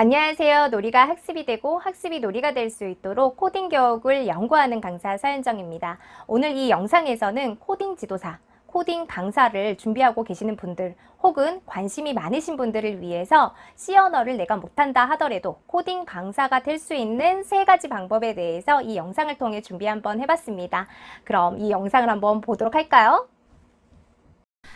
안녕하세요. 놀이가 학습이 되고 학습이 놀이가 될 수 있도록 코딩 교육을 연구하는 강사 서현정입니다. 오늘 이 영상에서는 코딩 지도사, 코딩 강사를 준비하고 계시는 분들 혹은 관심이 많으신 분들을 위해서 C 언어를 내가 못한다 하더라도 코딩 강사가 될 수 있는 3가지 방법에 대해서 이 영상을 통해 준비 한번 해봤습니다. 그럼 이 영상을 한번 보도록 할까요?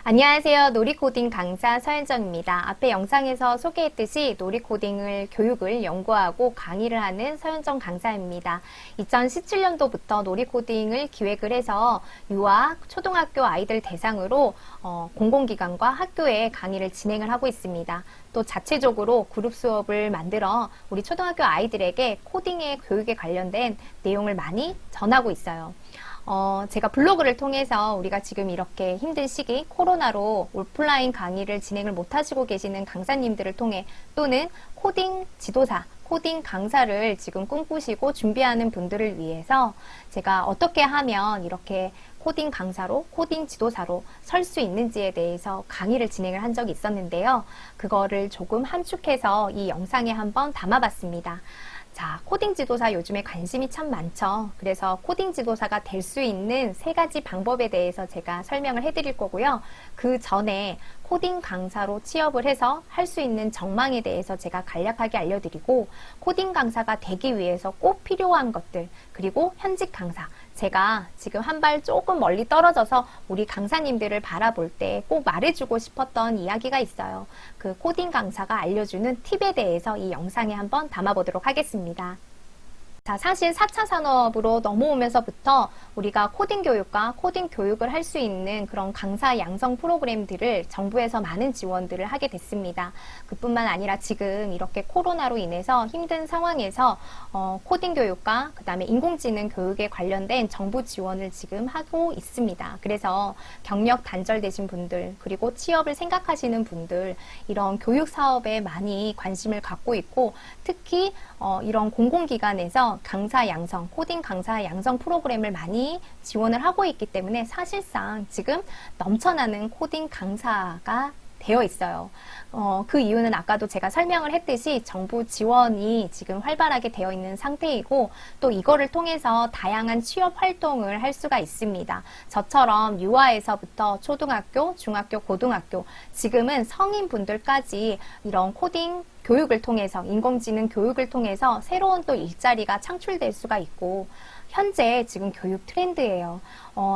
안녕하세요. 놀이코딩 강사 서현정입니다. 앞에 영상에서 소개했듯이 놀이코딩을 교육을 연구하고 강의를 하는 서현정 강사입니다. 2017년도부터 놀이코딩을 기획을 해서 유아, 초등학교 아이들 대상으로 공공기관과 학교에 강의를 진행을 하고 있습니다. 또 자체적으로 그룹 수업을 만들어 우리 초등학교 아이들에게 코딩의 교육에 관련된 내용을 많이 전하고 있어요. 제가 블로그를 통해서 우리가 지금 이렇게 힘든 시기 코로나로 오프라인 강의를 진행을 못 하시고 계시는 강사님들을 통해 또는 코딩 지도사, 코딩 강사를 지금 꿈꾸시고 준비하는 분들을 위해서 제가 어떻게 하면 이렇게 코딩 강사로, 코딩 지도사로 설 수 있는지에 대해서 강의를 진행을 한 적이 있었는데요. 그거를 조금 함축해서 이 영상에 한번 담아봤습니다. 자, 코딩 지도사 요즘에 관심이 참 많죠. 그래서 코딩 지도사가 될 수 있는 3가지 방법에 대해서 제가 설명을 해드릴 거고요. 그 전에 코딩 강사로 취업을 해서 할 수 있는 정망에 대해서 제가 간략하게 알려드리고 코딩 강사가 되기 위해서 꼭 필요한 것들 그리고 현직 강사 제가 지금 한 발 조금 멀리 떨어져서 우리 강사님들을 바라볼 때 꼭 말해주고 싶었던 이야기가 있어요. 그 코딩 강사가 알려주는 팁에 대해서 이 영상에 한번 담아보도록 하겠습니다. 자, 사실 4차 산업으로 넘어오면서부터 우리가 코딩 교육과 코딩 교육을 할 수 있는 그런 강사 양성 프로그램들을 정부에서 많은 지원들을 하게 됐습니다. 그뿐만 아니라 지금 이렇게 코로나로 인해서 힘든 상황에서 코딩 교육과 그 다음에 인공지능 교육에 관련된 정부 지원을 지금 하고 있습니다. 그래서 경력 단절되신 분들 그리고 취업을 생각하시는 분들 이런 교육 사업에 많이 관심을 갖고 있고 특히 이런 공공기관에서 강사 양성, 코딩 강사 양성 프로그램을 많이 지원을 하고 있기 때문에 사실상 지금 넘쳐나는 코딩 강사가 되어 있어요. 그 이유는 아까도 제가 설명을 했듯이 정부 지원이 지금 활발하게 되어 있는 상태이고 또 이거를 통해서 다양한 취업 활동을 할 수가 있습니다. 저처럼 유아에서부터 초등학교, 중학교, 고등학교 지금은 성인분들까지 이런 코딩 교육을 통해서 인공지능 교육을 통해서 새로운 또 일자리가 창출될 수가 있고 현재 지금 교육 트렌드예요.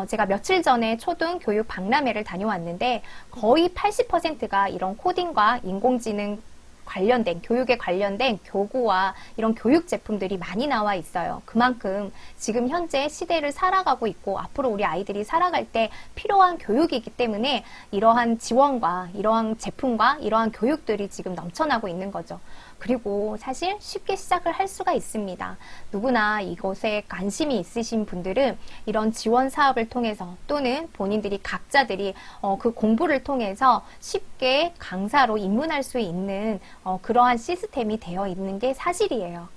제가 며칠 전에 초등 교육 박람회를 다녀왔는데 거의 80%가 이런 코딩과 인공지능 관련된 교육에 관련된 교구와 이런 교육 제품들이 많이 나와 있어요. 그만큼 지금 현재 시대를 살아가고 있고 앞으로 우리 아이들이 살아갈 때 필요한 교육이기 때문에 이러한 지원과 이러한 제품과 이러한 교육들이 지금 넘쳐나고 있는 거죠. 그리고 사실 쉽게 시작을 할 수가 있습니다. 누구나 이것에 관심이 있으신 분들은 이런 지원 사업을 통해서 또는 본인들이 각자들이 그 공부를 통해서 쉽게 강사로 입문할 수 있는 그러한 시스템이 되어 있는 게 사실이에요.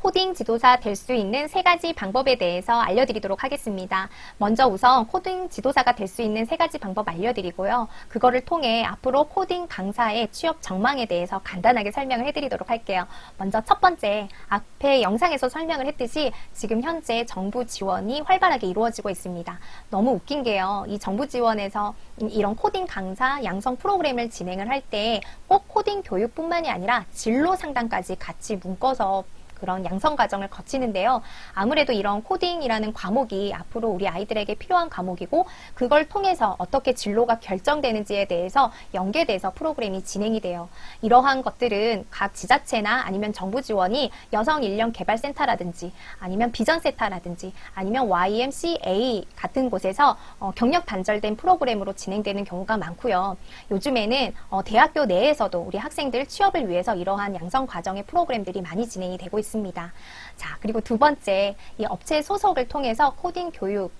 코딩 지도사 될 수 있는 3가지 방법에 대해서 알려드리도록 하겠습니다. 먼저 우선 코딩 지도사가 될 수 있는 3가지 방법 알려드리고요. 그거를 통해 앞으로 코딩 강사의 취업 전망에 대해서 간단하게 설명을 해드리도록 할게요. 먼저 첫 번째, 앞에 영상에서 설명을 했듯이 지금 현재 정부 지원이 활발하게 이루어지고 있습니다. 너무 웃긴 게요. 이 정부 지원에서 이런 코딩 강사 양성 프로그램을 진행을 할 때 꼭 코딩 교육뿐만이 아니라 진로 상담까지 같이 묶어서 그런 양성 과정을 거치는데요. 아무래도 이런 코딩이라는 과목이 앞으로 우리 아이들에게 필요한 과목이고 그걸 통해서 어떻게 진로가 결정되는지에 대해서 연계돼서 프로그램이 진행이 돼요. 이러한 것들은 각 지자체나 아니면 정부 지원이 여성인력개발센터라든지 아니면 비전센터라든지 아니면 YMCA 같은 곳에서 경력 단절된 프로그램으로 진행되는 경우가 많고요. 요즘에는 대학교 내에서도 우리 학생들 취업을 위해서 이러한 양성 과정의 프로그램들이 많이 진행이 되고 있습니다. 자, 그리고 두 번째, 이 업체 소속을 통해서 코딩 교육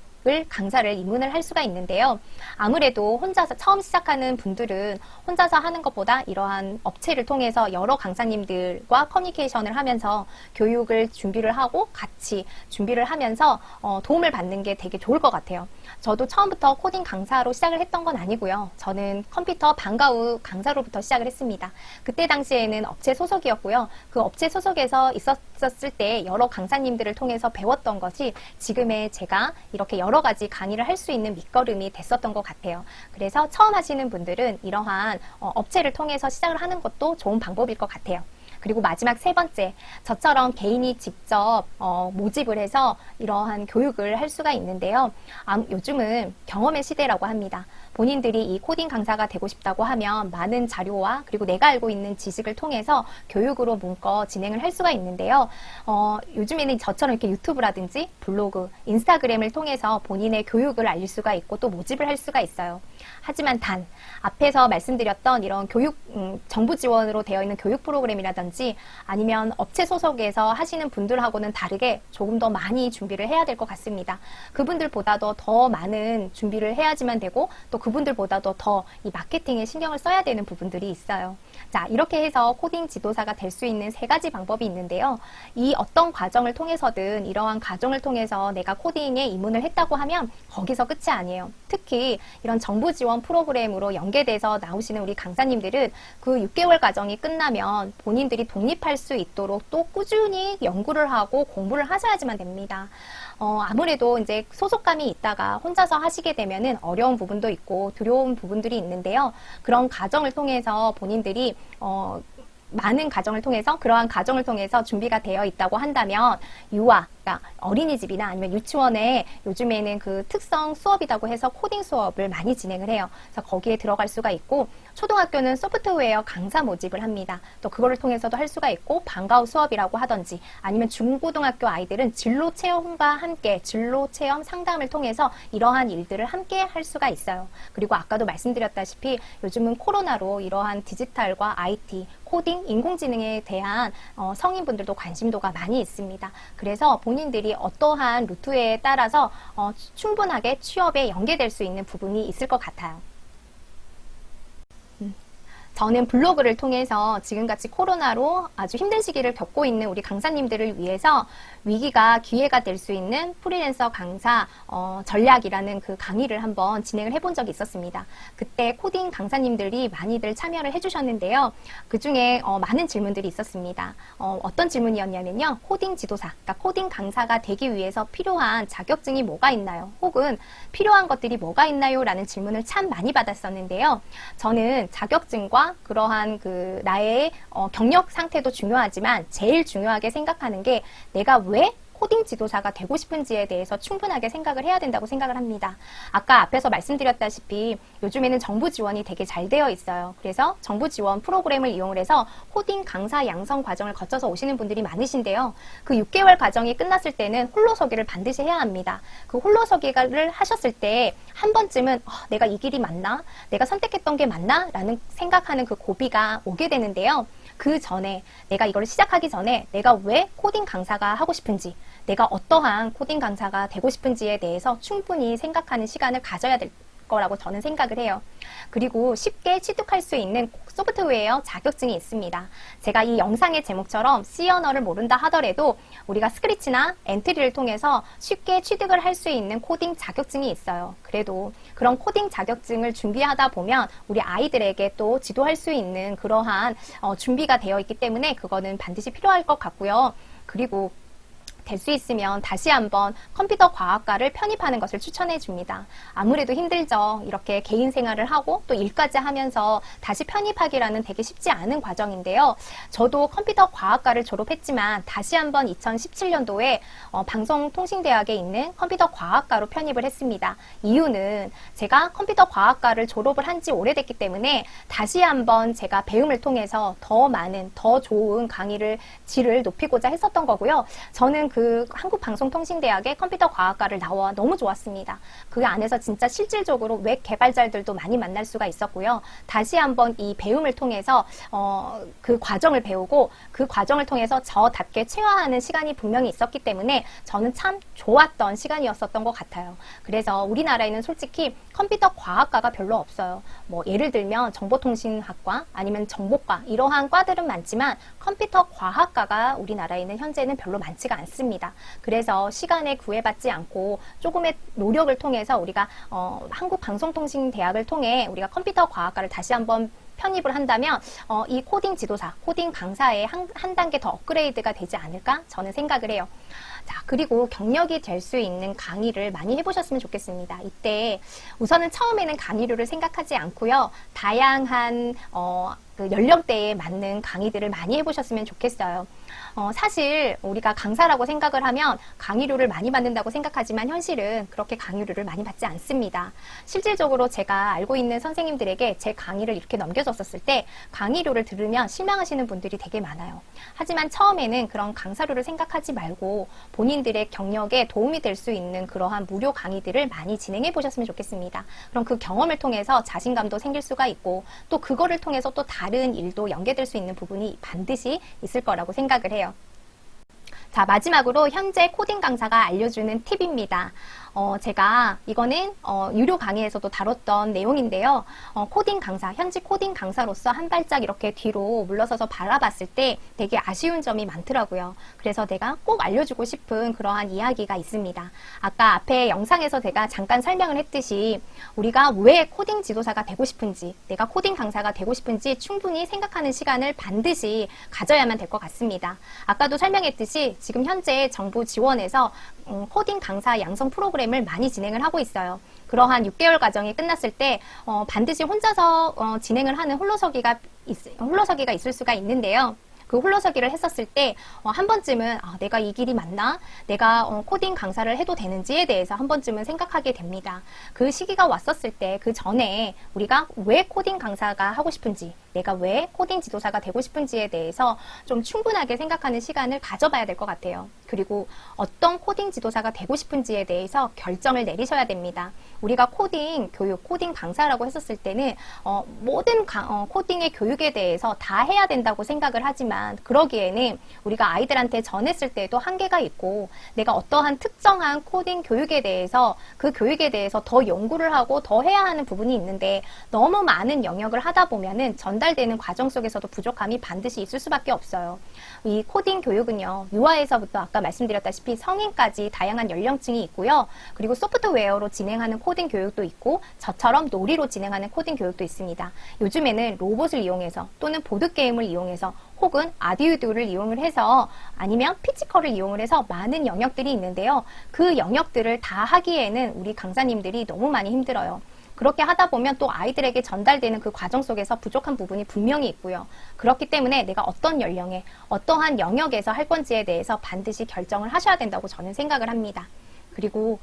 강사를 입문을 할 수가 있는데요. 아무래도 혼자서 처음 시작하는 분들은 혼자서 하는 것보다 이러한 업체를 통해서 여러 강사님들과 커뮤니케이션을 하면서 교육을 준비를 하고 같이 준비를 하면서 도움을 받는 게 되게 좋을 것 같아요. 저도 처음부터 코딩 강사로 시작을 했던 건 아니고요. 저는 컴퓨터 방과 후 강사로부터 시작을 했습니다. 그때 당시에는 업체 소속이었고요. 그 업체 소속에서 있었을 때 여러 강사님들을 통해서 배웠던 것이 지금의 제가 이렇게 여러 가지 강의를 할 수 있는 밑거름이 됐었던 것 같아요. 그래서 처음 하시는 분들은 이러한 업체를 통해서 시작을 하는 것도 좋은 방법일 것 같아요. 그리고 마지막 세 번째, 저처럼 개인이 직접 모집을 해서 이러한 교육을 할 수가 있는데요. 요즘은 경험의 시대라고 합니다. 본인들이 이 코딩 강사가 되고 싶다고 하면 많은 자료와 그리고 내가 알고 있는 지식을 통해서 교육으로 문거 진행을 할 수가 있는데요. 요즘에는 저처럼 이렇게 유튜브라든지 블로그, 인스타그램을 통해서 본인의 교육을 알릴 수가 있고 또 모집을 할 수가 있어요. 하지만 단, 앞에서 말씀드렸던 이런 교육, 정부 지원으로 되어 있는 교육 프로그램이라든지 아니면 업체 소속에서 하시는 분들하고는 다르게 조금 더 많이 준비를 해야 될 것 같습니다. 그분들보다도 더 많은 준비를 해야지만 되고 또 그분들보다도 더 이 마케팅에 신경을 써야 되는 부분들이 있어요. 자, 이렇게 해서 코딩 지도사가 될 수 있는 세 가지 방법이 있는데요. 이 어떤 과정을 통해서든 이러한 과정을 통해서 내가 코딩에 입문을 했다고 하면 거기서 끝이 아니에요. 특히 이런 정부 지원 프로그램으로 연계돼서 나오시는 우리 강사님들은 그 6개월 과정이 끝나면 본인들이 독립할 수 있도록 또 꾸준히 연구를 하고 공부를 하셔야지만 됩니다. 아무래도 이제 소속감이 있다가 혼자서 하시게 되면은 어려운 부분도 있고 두려운 부분들이 있는데요. 그런 과정을 통해서 본인들이 많은 과정을 통해서 그러한 과정을 통해서 준비가 되어 있다고 한다면 유아, 그러니까 어린이집이나 아니면 유치원에 요즘에는 그 특성 수업이라고 해서 코딩 수업을 많이 진행을 해요. 그래서 거기에 들어갈 수가 있고 초등학교는 소프트웨어 강사 모집을 합니다. 또 그거를 통해서도 할 수가 있고 방과 후 수업이라고 하든지 아니면 중고등학교 아이들은 진로 체험과 함께 진로 체험 상담을 통해서 이러한 일들을 함께 할 수가 있어요. 그리고 아까도 말씀드렸다시피 요즘은 코로나로 이러한 디지털과 IT, 코딩, 인공지능에 대한 성인분들도 관심도가 많이 있습니다. 그래서 본인들이 어떠한 루트에 따라서 충분하게 취업에 연계될 수 있는 부분이 있을 것 같아요. 저는 블로그를 통해서 지금같이 코로나로 아주 힘든 시기를 겪고 있는 우리 강사님들을 위해서 위기가 기회가 될 수 있는 프리랜서 강사 전략이라는 그 강의를 한번 진행을 해본 적이 있었습니다. 그때 코딩 강사님들이 많이들 참여를 해주셨는데요. 그 중에 많은 질문들이 있었습니다. 어떤 질문이었냐면요. 코딩 지도사, 그러니까 코딩 강사가 되기 위해서 필요한 자격증이 뭐가 있나요? 혹은 필요한 것들이 뭐가 있나요? 라는 질문을 참 많이 받았었는데요. 저는 자격증과 그러한 그 나의 경력 상태도 중요하지만 제일 중요하게 생각하는 게 내가 왜 코딩 지도사가 되고 싶은지에 대해서 충분하게 생각을 해야 된다고 생각을 합니다. 아까 앞에서 말씀드렸다시피 요즘에는 정부 지원이 되게 잘 되어 있어요. 그래서 정부 지원 프로그램을 이용을 해서 코딩 강사 양성 과정을 거쳐서 오시는 분들이 많으신데요. 그 6개월 과정이 끝났을 때는 홀로서기를 반드시 해야 합니다. 그 홀로서기를 하셨을 때 한 번쯤은 내가 이 길이 맞나? 내가 선택했던 게 맞나? 라는 생각하는 그 고비가 오게 되는데요. 그 전에 내가 이걸 시작하기 전에 내가 왜 코딩 강사가 하고 싶은지 내가 어떠한 코딩 강사가 되고 싶은지에 대해서 충분히 생각하는 시간을 가져야 될 거라고 저는 생각을 해요. 그리고 쉽게 취득할 수 있는 소프트웨어 자격증이 있습니다. 제가 이 영상의 제목처럼 C 언어를 모른다 하더라도 우리가 스크래치나 엔트리를 통해서 쉽게 취득을 할 수 있는 코딩 자격증이 있어요. 그래도 그런 코딩 자격증을 준비하다 보면 우리 아이들에게 또 지도할 수 있는 그러한 준비가 되어 있기 때문에 그거는 반드시 필요할 것 같고요. 그리고 될 수 있으면 다시 한번 컴퓨터 과학과를 편입하는 것을 추천해 줍니다. 아무래도 힘들죠. 이렇게 개인 생활을 하고 또 일까지 하면서 다시 편입하기라는 되게 쉽지 않은 과정인데요. 저도 컴퓨터 과학과를 졸업했지만 다시 한번 2017년도에 방송통신대학에 있는 컴퓨터 과학과로 편입을 했습니다. 이유는 제가 컴퓨터 과학과를 졸업을 한 지 오래됐기 때문에 다시 한번 제가 배움을 통해서 더 많은, 더 좋은 강의를 질을 높이고자 했었던 거고요. 저는 그 한국방송통신대학의 컴퓨터과학과를 나와 너무 좋았습니다. 그 안에서 진짜 실질적으로 웹 개발자들도 많이 만날 수가 있었고요. 다시 한번 이 배움을 통해서 그 과정을 배우고 그 과정을 통해서 저답게 체화하는 시간이 분명히 있었기 때문에 저는 참 좋았던 시간이었었던 것 같아요. 그래서 우리나라에는 솔직히 컴퓨터 과학과가 별로 없어요. 뭐 예를 들면 정보통신학과 아니면 정보과 이러한 과들은 많지만 컴퓨터 과학과가 우리나라에는 현재는 별로 많지가 않습니다. 그래서 시간에 구애받지 않고 조금의 노력을 통해서 우리가 한국방송통신대학을 통해 우리가 컴퓨터 과학과를 다시 한번 편입을 한다면 이 코딩 지도사, 코딩 강사에 한 단계 더 업그레이드가 되지 않을까 저는 생각을 해요. 자, 그리고 경력이 될 수 있는 강의를 많이 해보셨으면 좋겠습니다. 이때 우선은 처음에는 강의료를 생각하지 않고요. 다양한 그 연령대에 맞는 강의들을 많이 해보셨으면 좋겠어요. 사실 우리가 강사라고 생각을 하면 강의료를 많이 받는다고 생각하지만 현실은 그렇게 강의료를 많이 받지 않습니다. 실질적으로 제가 알고 있는 선생님들에게 제 강의를 이렇게 넘겨줬었을 때 강의료를 들으면 실망하시는 분들이 되게 많아요. 하지만 처음에는 그런 강사료를 생각하지 말고 본인들의 경력에 도움이 될 수 있는 그러한 무료 강의들을 많이 진행해 보셨으면 좋겠습니다. 그럼 그 경험을 통해서 자신감도 생길 수가 있고 또 그거를 통해서 또 다른 일도 연계될 수 있는 부분이 반드시 있을 거라고 생각을 해요. 자, 마지막으로 현재 코딩 강사가 알려주는 팁입니다. 제가 이거는 유료 강의에서도 다뤘던 내용인데요. 코딩 강사, 현직 코딩 강사로서 한 발짝 이렇게 뒤로 물러서서 바라봤을 때 되게 아쉬운 점이 많더라고요. 그래서 내가 꼭 알려주고 싶은 그러한 이야기가 있습니다. 아까 앞에 영상에서 제가 잠깐 설명을 했듯이 우리가 왜 코딩 지도사가 되고 싶은지, 내가 코딩 강사가 되고 싶은지 충분히 생각하는 시간을 반드시 가져야만 될 것 같습니다. 아까도 설명했듯이 지금 현재 정부 지원에서 코딩 강사 양성 프로그램을 많이 진행을 하고 있어요. 그러한 6개월 과정이 끝났을 때 반드시 혼자서 진행을 하는 홀로서기가 있을 수가 있는데요. 그 홀로서기를 했었을 때 한 번쯤은 내가 이 길이 맞나? 내가 코딩 강사를 해도 되는지에 대해서 한 번쯤은 생각하게 됩니다. 그 시기가 왔었을 때 그 전에 우리가 왜 코딩 강사가 하고 싶은지, 내가 왜 코딩 지도사가 되고 싶은지에 대해서 좀 충분하게 생각하는 시간을 가져봐야 될 것 같아요. 그리고 어떤 코딩 지도사가 되고 싶은지에 대해서 결정을 내리셔야 됩니다. 우리가 코딩 교육, 코딩 강사라고 했었을 때는 모든 코딩의 교육에 대해서 다 해야 된다고 생각을 하지만 그러기에는 우리가 아이들한테 전했을 때도 한계가 있고 내가 어떠한 특정한 코딩 교육에 대해서 그 교육에 대해서 더 연구를 하고 더 해야 하는 부분이 있는데 너무 많은 영역을 하다 보면은 전달되는 과정 속에서도 부족함이 반드시 있을 수밖에 없어요. 이 코딩 교육은요, 유아에서부터 아까 말씀드렸다시피 성인까지 다양한 연령층이 있고요. 그리고 소프트웨어로 진행하는 코딩 교육도 있고 저처럼 놀이로 진행하는 코딩 교육도 있습니다. 요즘에는 로봇을 이용해서 또는 보드게임을 이용해서 혹은 아디오이드를 이용을 해서 아니면 피지컬을 이용을 해서 많은 영역들이 있는데요. 그 영역들을 다 하기에는 우리 강사님들이 너무 많이 힘들어요. 그렇게 하다 보면 또 아이들에게 전달되는 그 과정 속에서 부족한 부분이 분명히 있고요. 그렇기 때문에 내가 어떤 연령에 어떠한 영역에서 할 건지에 대해서 반드시 결정을 하셔야 된다고 저는 생각을 합니다. 그리고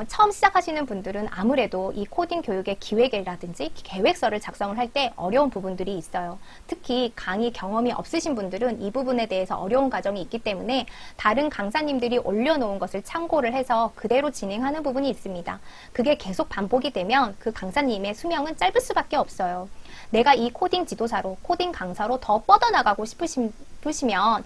처음 시작하시는 분들은 아무래도 이 코딩 교육의 기획이라든지 계획서를 작성을 할 때 어려운 부분들이 있어요. 특히 강의 경험이 없으신 분들은 이 부분에 대해서 어려운 과정이 있기 때문에 다른 강사님들이 올려놓은 것을 참고를 해서 그대로 진행하는 부분이 있습니다. 그게 계속 반복이 되면 그 강사님의 수명은 짧을 수밖에 없어요. 내가 이 코딩 지도사로, 코딩 강사로 더 뻗어나가고 싶으시면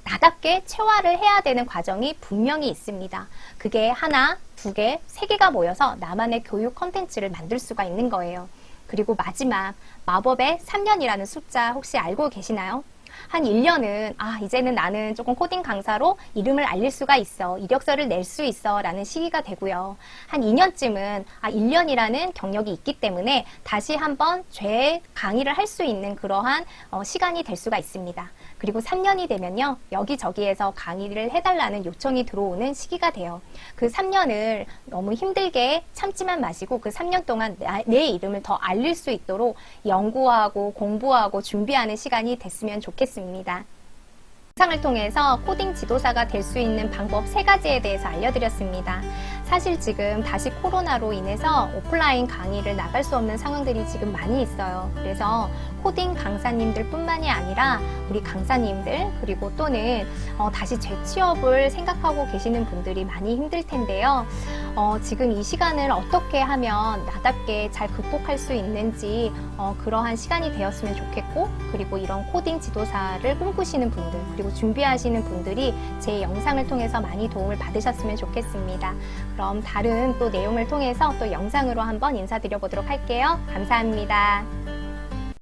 나답게 체화를 해야 되는 과정이 분명히 있습니다. 그게 하나, 두 개, 세 개가 모여서 나만의 교육 컨텐츠를 만들 수가 있는 거예요. 그리고 마지막, 마법의 3년이라는 숫자 혹시 알고 계시나요? 한 1년은 이제는 나는 조금 코딩 강사로 이름을 알릴 수가 있어, 이력서를 낼 수 있어 라는 시기가 되고요. 한 2년쯤은 1년이라는 경력이 있기 때문에 다시 한번 강의를 할 수 있는 그러한 시간이 될 수가 있습니다. 그리고 3년이 되면요, 여기저기에서 강의를 해달라는 요청이 들어오는 시기가 돼요. 그 3년을 너무 힘들게 참지만 마시고 그 3년 동안 내 이름을 더 알릴 수 있도록 연구하고 공부하고 준비하는 시간이 됐으면 좋겠습니다. 영상을 통해서 코딩 지도사가 될 수 있는 방법 3가지에 대해서 알려드렸습니다. 사실 지금 다시 코로나로 인해서 오프라인 강의를 나갈 수 없는 상황들이 지금 많이 있어요. 그래서 코딩 강사님들 뿐만이 아니라 우리 강사님들 그리고 또는 다시 재취업을 생각하고 계시는 분들이 많이 힘들 텐데요. 지금 이 시간을 어떻게 하면 나답게 잘 극복할 수 있는지 그러한 시간이 되었으면 좋겠고, 그리고 이런 코딩 지도사를 꿈꾸시는 분들 그리고 준비하시는 분들이 제 영상을 통해서 많이 도움을 받으셨으면 좋겠습니다. 그럼 다른 또 내용을 통해서 또 영상으로 한번 인사드려 보도록 할게요. 감사합니다.